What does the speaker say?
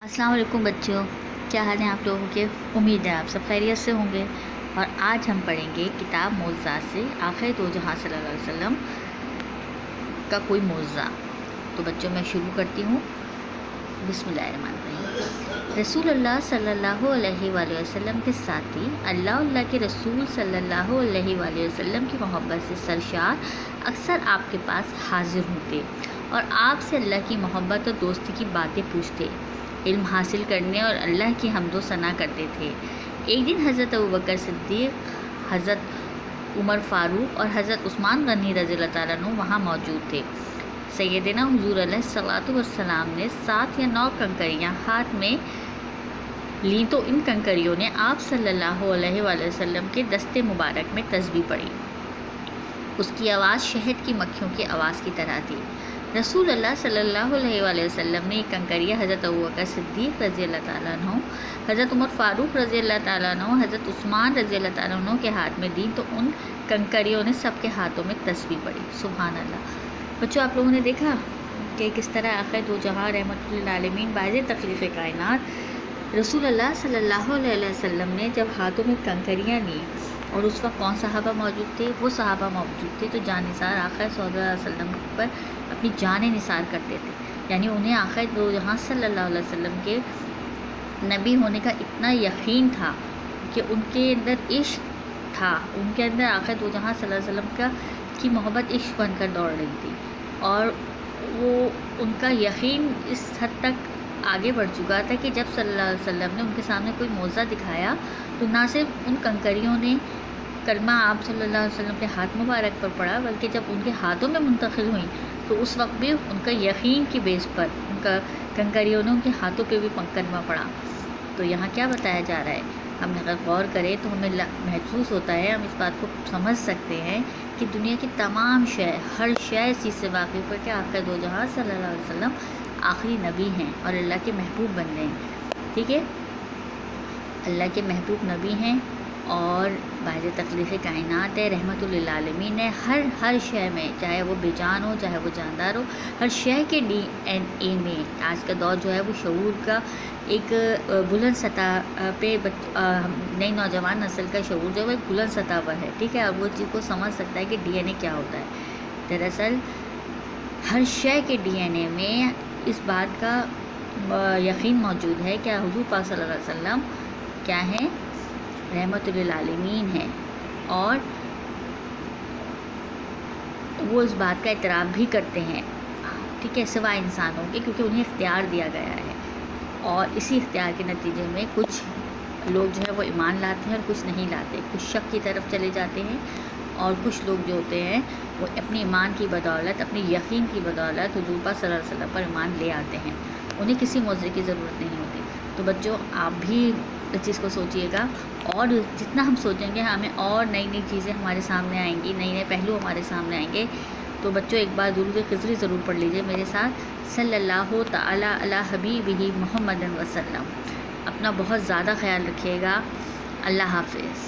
السلام علیکم بچوں، کیا حال ہیں آپ لوگوں کے؟ امید ہے آپ سب خیریت سے ہوں گے۔ اور آج ہم پڑھیں گے کتاب معجزات سے آخر دو جہاں صلی اللہ علیہ وسلم کا کوئی معجزہ۔ تو بچوں میں شروع کرتی ہوں۔ بسم اللہ الرحمن الرحیم۔ رسول اللہ صلی اللہ علیہ وآلہ وسلم کے ساتھی اللہ کے رسول صلی اللہ علیہ وآلہ وسلم کی محبت سے سرشار اکثر آپ کے پاس حاضر ہوتے اور آپ سے اللہ کی محبت اور دوستی کی باتیں پوچھتے، علم حاصل کرنے اور اللہ کی حمد و ثنا کرتے تھے۔ ایک دن حضرت ابوبکر صدیق، حضرت عمر فاروق اور حضرت عثمان غنی رضی اللہ تعالیٰ عنہ وہاں موجود تھے۔ سیدنا حضور علیہ الصلوۃ والسلام نے 7 یا 9 کنکریاں ہاتھ میں لیں تو ان کنکریوں نے آپ صلی اللہ علیہ وآلہ وسلم کے دست مبارک میں تسبیح پڑھی۔ اس کی آواز شہد کی مکھیوں کی آواز کی طرح تھی۔ رسول اللہ صلی اللہ علیہ وآلہ وسلم نے ایک کنکریہ حضرت ابوبکر صدیق رضی اللہ تعالیٰ عنہ، حضرت عمر فاروق رضی اللہ تعالیٰ عنہ، حضرت عثمان رضی اللہ تعالیٰ عنہ کے ہاتھ میں دی تو ان کنکریوں نے سب کے ہاتھوں میں تسبیح پڑھی۔ سبحان اللہ۔ بچوں، آپ لوگوں نے دیکھا کہ کس طرح آخر دو جہاں رحمت للعالمین باعث تخلیق کائنات رسول اللہ صلی اللہ علیہ وسلم نے جب ہاتھوں میں کنکریاں لیں، اور اس وقت کون صحابہ موجود تھے؟ وہ صحابہ موجود تھے تو جان نثار آخر صلی اللہ علیہ وسلم پر اپنی جانیں نثار کرتے تھے، یعنی انہیں آخر دو جہاں صلی اللہ علیہ وسلم کے نبی ہونے کا اتنا یقین تھا کہ ان کے اندر عشق تھا، ان کے اندر آخر دو جہاں صلی اللہ علیہ وسلم کی محبت عشق بن کر دوڑ رہی تھی، اور وہ ان کا یقین اس حد تک آگے بڑھ چکا تھا کہ جب صلی اللہ علیہ وسلم نے ان کے سامنے کوئی معجزہ دکھایا تو نہ صرف ان کنکریوں نے کلمہ آپ صلی اللہ علیہ وسلم کے ہاتھ مبارک پر پڑا، بلکہ جب ان کے ہاتھوں میں منتقل ہوئیں تو اس وقت بھی ان کا یقین کی بیس پر ان کا کنکریوں نے ان کے ہاتھوں پہ بھی کلمہ پڑا۔ تو یہاں کیا بتایا جا رہا ہے؟ ہم اگر غور کریں تو ہمیں محسوس ہوتا ہے، ہم اس بات کو سمجھ سکتے ہیں کہ دنیا کی تمام شے، ہر شے اس چیز سے واقف ہے کہ آخر دو جہاں صلی اللہ علیہ وسلم آخری نبی ہیں اور اللہ کے محبوب بن گئے ہیں۔ ٹھیک ہے، اللہ کے محبوب نبی ہیں اور باعث تخلیق کائنات ہے، رحمت للعالمین ہے۔ ہر شے میں، چاہے وہ بے جان ہو چاہے وہ جاندار ہو، ہر شے کے ڈی این اے میں آج کا دور جو ہے وہ شعور کا ایک بلند سطح پہ نئی نوجوان نسل کا شعور جو ہے وہ ایک بلند سطح پر ہے۔ ٹھیک ہے، اور وہ چیز کو سمجھ سکتا ہے کہ ڈی این اے کیا ہوتا ہے۔ دراصل ہر شے کے ڈی این اے میں اس بات کا یقین موجود ہے کہ حضور پاک صلی اللہ علیہ وسلم کیا ہیں؟ رحمت للعالمین ہے، اور وہ اس بات کا اعتراف بھی کرتے ہیں، ٹھیک ہے، سوائے انسانوں کے، کیونکہ انہیں اختیار دیا گیا ہے، اور اسی اختیار کے نتیجے میں کچھ لوگ جو ہے وہ ایمان لاتے ہیں اور کچھ نہیں لاتے، کچھ شک کی طرف چلے جاتے ہیں، اور کچھ لوگ جو ہوتے ہیں وہ اپنے ایمان کی بدولت، اپنی یقین کی بدولت حضور پاک صلی اللہ علیہ وسلم پر ایمان لے آتے ہیں، انہیں کسی معجزے کی ضرورت نہیں ہوتی۔ تو بچوں، آپ بھی اس چیز کو سوچیے گا، اور جتنا ہم سوچیں گے ہمیں اور نئی نئی چیزیں ہمارے سامنے آئیں گی، نئے نئے پہلو ہمارے سامنے آئیں گے۔ تو بچوں، ایک بار درود خضری ضرور پڑھ لیجیے میرے ساتھ، صلی اللہ تعالیٰ علی حبیبہ محمد وسلم۔ اپنا بہت زیادہ خیال رکھیے گا۔ اللہ حافظ۔